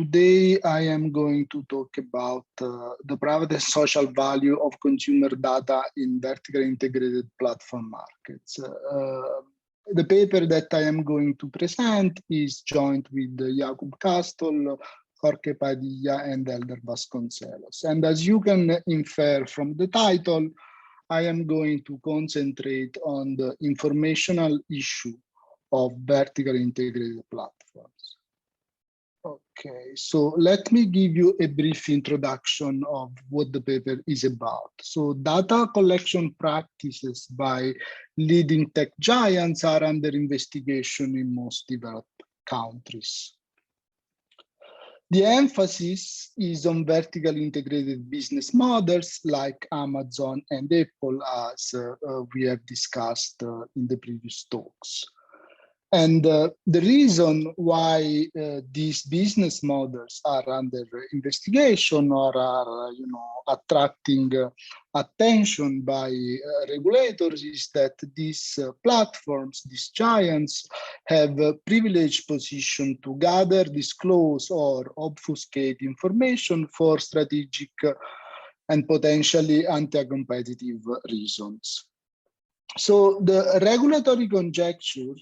Today I am going to talk about the private and social value of consumer data in vertically integrated platform markets. The paper that I am going to present is joint with Jakub Kastol, Jorge Padilla, and Elder Vasconcelos. And as you can infer from the title, I am going to concentrate on the informational issue of vertically integrated platforms. Okay, so let me give you a brief introduction of what the paper is about. So data collection practices by leading tech giants are under investigation in most developed countries. The emphasis is on vertically integrated business models like Amazon and Apple, as we have discussed in the previous talks. And the reason why these business models are under investigation or are, attracting attention by regulators is that these platforms, these giants, have a privileged position to gather, disclose, or obfuscate information for strategic and potentially anti-competitive reasons. So the regulatory conjecture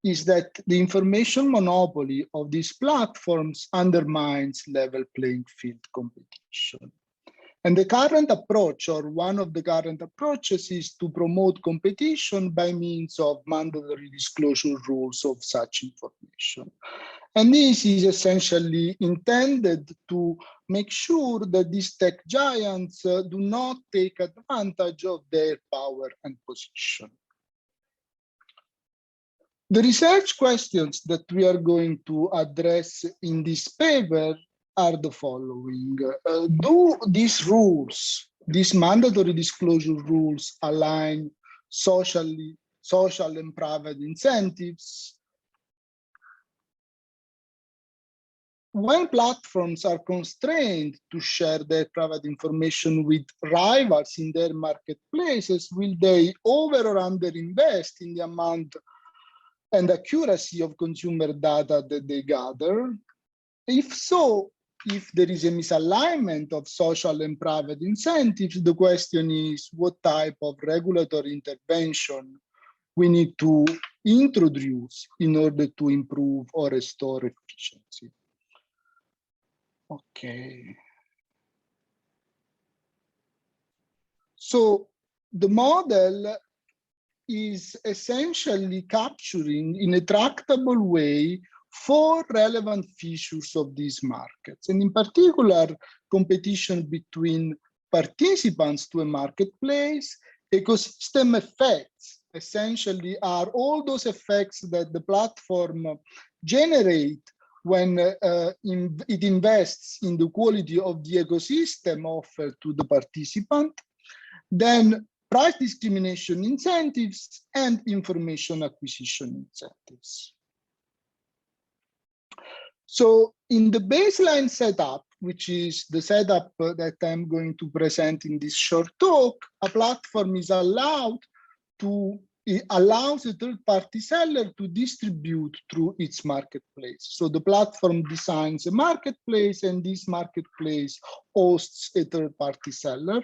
is that the information monopoly of these platforms undermines level playing field competition. And the current approach, or one of the current approaches, is to promote competition by means of mandatory disclosure rules of such information. And this is essentially intended to make sure that these tech giants do not take advantage of their power and position. The research questions that we are going to address in this paper are the following. Do these rules, these mandatory disclosure rules, align social and private incentives? When platforms are constrained to share their private information with rivals in their marketplaces, will they over or underinvest in the amount and accuracy of consumer data that they gather? If so, if there is a misalignment of social and private incentives, the question is what type of regulatory intervention we need to introduce in order to improve or restore efficiency. Okay. So the model is essentially capturing in a tractable way 4 relevant features of these markets, and in particular, competition between participants to a marketplace. Ecosystem effects essentially are all those effects that the platform generate when it invests in the quality of the ecosystem offered to the participant. Then price discrimination incentives and information acquisition incentives. So in the baseline setup, which is the setup that I'm going to present in this short talk, a platform is allowed to, it allows a third-party seller to distribute through its marketplace. So the platform designs a marketplace, and this marketplace hosts a third-party seller.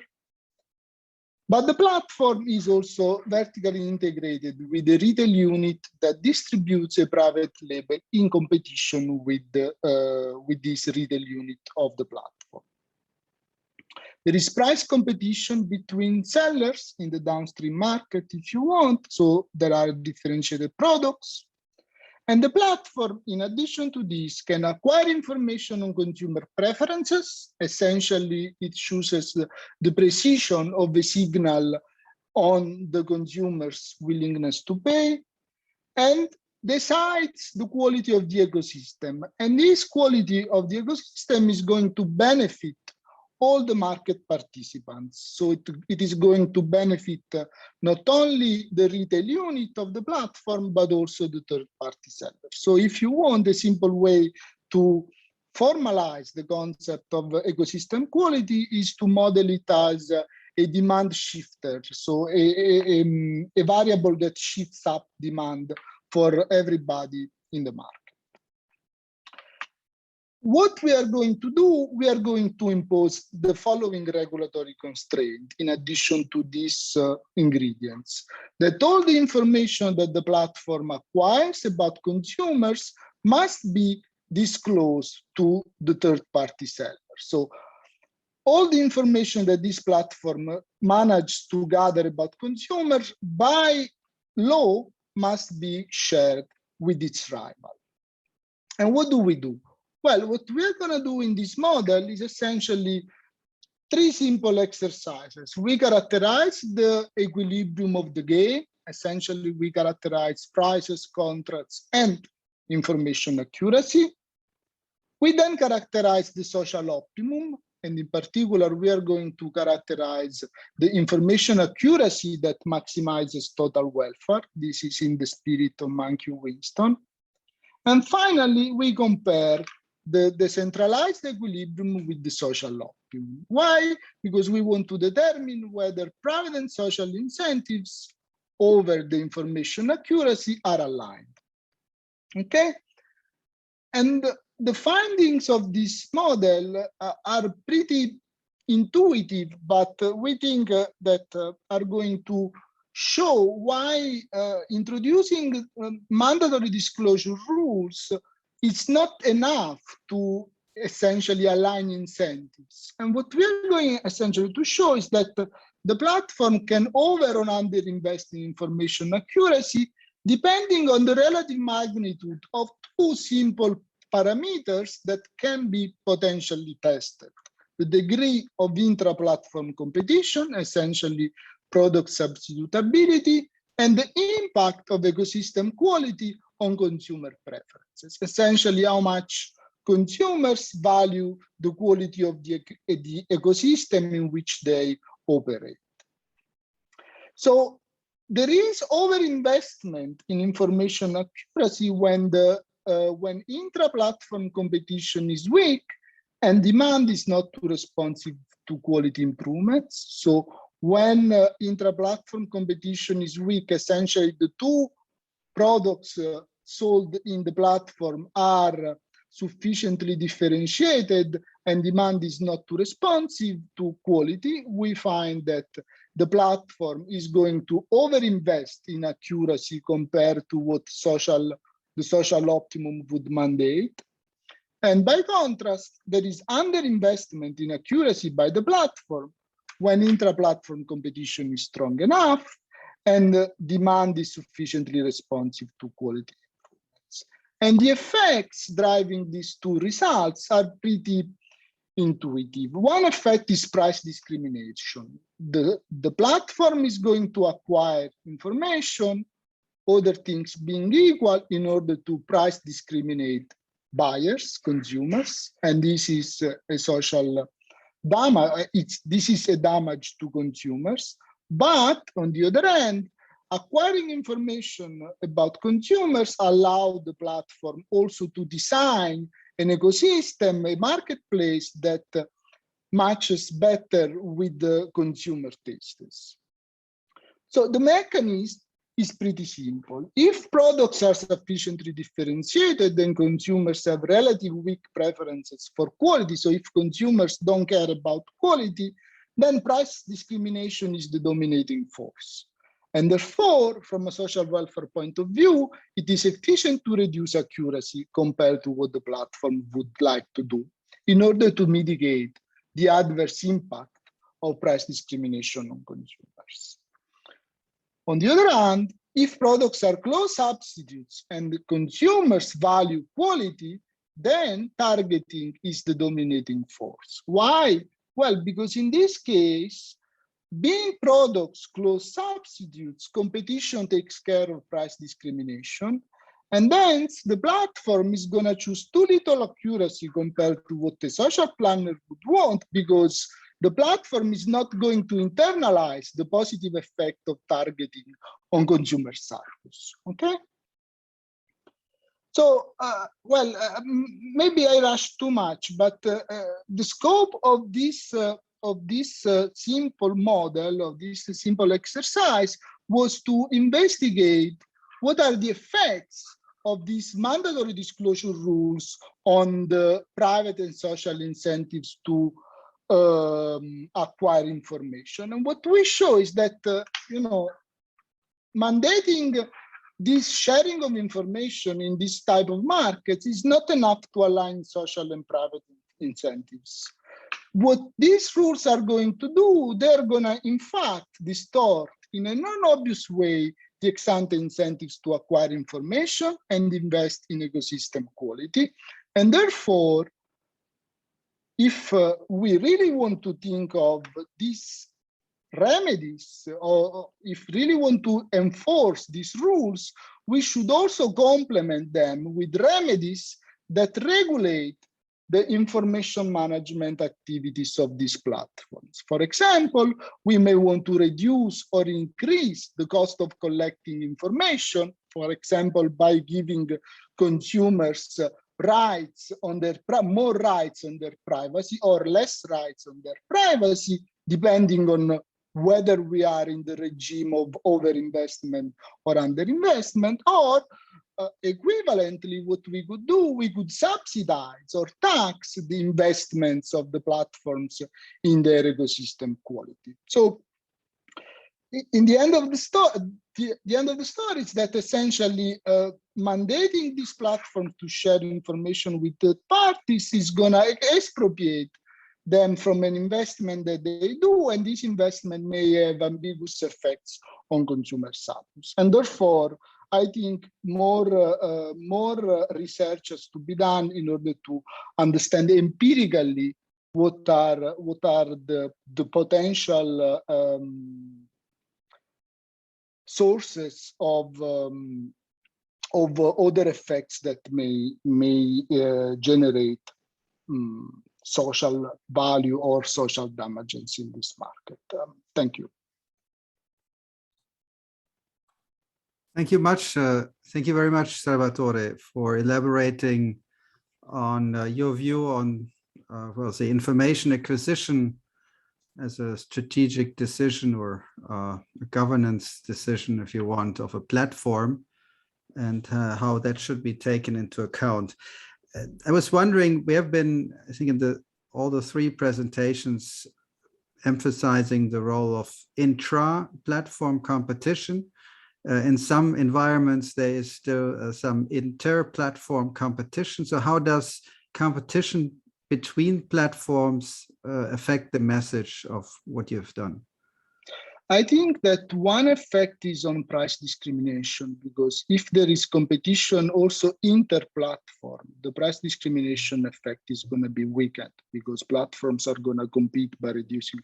But the platform is also vertically integrated with a retail unit that distributes a private label in competition with this retail unit of the platform. There is price competition between sellers in the downstream market, if you want, so there are differentiated products. And the platform, in addition to this, can acquire information on consumer preferences. Essentially, it chooses the precision of the signal on the consumer's willingness to pay, and decides the quality of the ecosystem. And this quality of the ecosystem is going to benefit all the market participants. So it is going to benefit not only the retail unit of the platform, but also the third-party seller. So if you want a simple way to formalize the concept of ecosystem quality is to model it as a demand shifter, so a variable that shifts up demand for everybody in the market. what we are going to do, we are going to impose the following regulatory constraint in addition to these ingredients, that all the information that the platform acquires about consumers must be disclosed to the third-party seller. So all the information that this platform manages to gather about consumers by law must be shared with its rival. And what do we do? Well, what we're going to do in this model is essentially three simple exercises. We characterize the equilibrium of the game. Essentially, we characterize prices, contracts, and information accuracy. We then characterize the social optimum. And in particular, we are going to characterize the information accuracy that maximizes total welfare. This is in the spirit of MaCCI Winston. And finally, we compare the decentralized equilibrium with the social optimum. Why? Because we want to determine whether private and social incentives over the information accuracy are aligned. Okay? And the findings of this model are pretty intuitive, but we think that are going to show why introducing mandatory disclosure rules is not enough to essentially align incentives. And what we are going essentially to show is that the platform can over or underinvest in information accuracy depending on the relative magnitude of two simple parameters that can be potentially tested: the degree of intra-platform competition, essentially product substitutability, and the impact of ecosystem quality on consumer preferences, essentially how much consumers value the quality of the ecosystem in which they operate. So there is overinvestment in information accuracy when intra-platform competition is weak and demand is not too responsive to quality improvements. So when intra-platform competition is weak, essentially the two products sold in the platform are sufficiently differentiated and demand is not too responsive to quality, we find that the platform is going to overinvest in accuracy compared to what the social optimum would mandate. And by contrast, there is underinvestment in accuracy by the platform when intra-platform competition is strong enough and demand is sufficiently responsive to quality improvements. And the effects driving these two results are pretty intuitive. One effect is price discrimination. The platform is going to acquire information, other things being equal, in order to price discriminate buyers, consumers, and this is a social damage. This is a damage to consumers. But on the other hand, acquiring information about consumers allow the platform also to design an ecosystem, a marketplace that matches better with the consumer tastes. So the mechanism is pretty simple. If products are sufficiently differentiated, then consumers have relatively weak preferences for quality. So if consumers don't care about quality, then price discrimination is the dominating force. And therefore, from a social welfare point of view, it is efficient to reduce accuracy compared to what the platform would like to do in order to mitigate the adverse impact of price discrimination on consumers. On the other hand, if products are close substitutes and consumers value quality, then targeting is the dominating force. Why? Well, because in this case, being products close substitutes, competition takes care of price discrimination, and then the platform is going to choose too little accuracy compared to what the social planner would want, because the platform is not going to internalize the positive effect of targeting on consumer cycles. Okay? So, maybe I rushed too much, but the scope of this simple model, of this simple exercise, was to investigate what are the effects of these mandatory disclosure rules on the private and social incentives to acquire information. And what we show is that, mandating this sharing of information in this type of markets is not enough to align social and private incentives. What these rules are going to do, they're going to, in fact, distort in a non-obvious way the ex-ante incentives to acquire information and invest in ecosystem quality. And therefore, if we really want to think of these remedies, or if really want to enforce these rules, we should also complement them with remedies that regulate the information management activities of these platforms. For example, we may want to reduce or increase the cost of collecting information, for example, by giving consumers rights on their more rights on their privacy or less rights on their privacy, depending on whether we are in the regime of overinvestment or underinvestment, or equivalently, what we could do, we could subsidize or tax the investments of the platforms in their ecosystem quality. So in the end of the story, the end of the story is that essentially mandating these platforms to share information with third parties is going to expropriate them from an investment that they do, and this investment may have ambiguous effects on consumer status. And therefore, I think more research has to be done in order to understand empirically what are the potential sources of other effects that may generate social value or social damages in this market. Thank you. Thank you much. Thank you very much, Salvatore, for elaborating on your view on well, the information acquisition as a strategic decision or a governance decision, if you want, of a platform, and how that should be taken into account. I was wondering, we have been, I think, in all the three presentations emphasizing the role of intra-platform competition. In some environments, there is still some inter-platform competition. So how does competition between platforms affect the message of what you've done? I think that one effect is on price discrimination, because if there is competition also inter-platform, the price discrimination effect is going to be weakened, because platforms are going to compete by reducing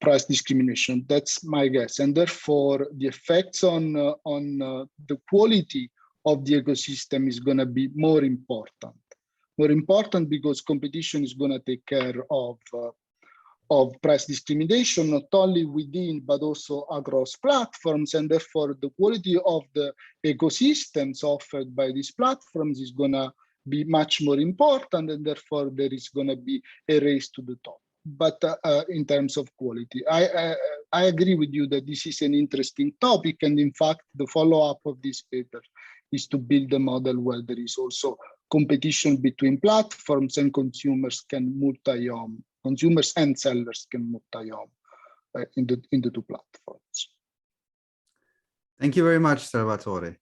price discrimination. That's my guess. And therefore, the effects on the quality of the ecosystem is going to be more important. More important because competition is going to take care of price discrimination, not only within, but also across platforms. And therefore, the quality of the ecosystems offered by these platforms is going to be much more important. And therefore, there is going to be a race to the top. But in terms of quality, I agree with you that this is an interesting topic. And in fact, the follow-up of this paper is to build a model where there is also competition between platforms, and consumers and sellers can multi-own in the two platforms. Thank you very much, Salvatore.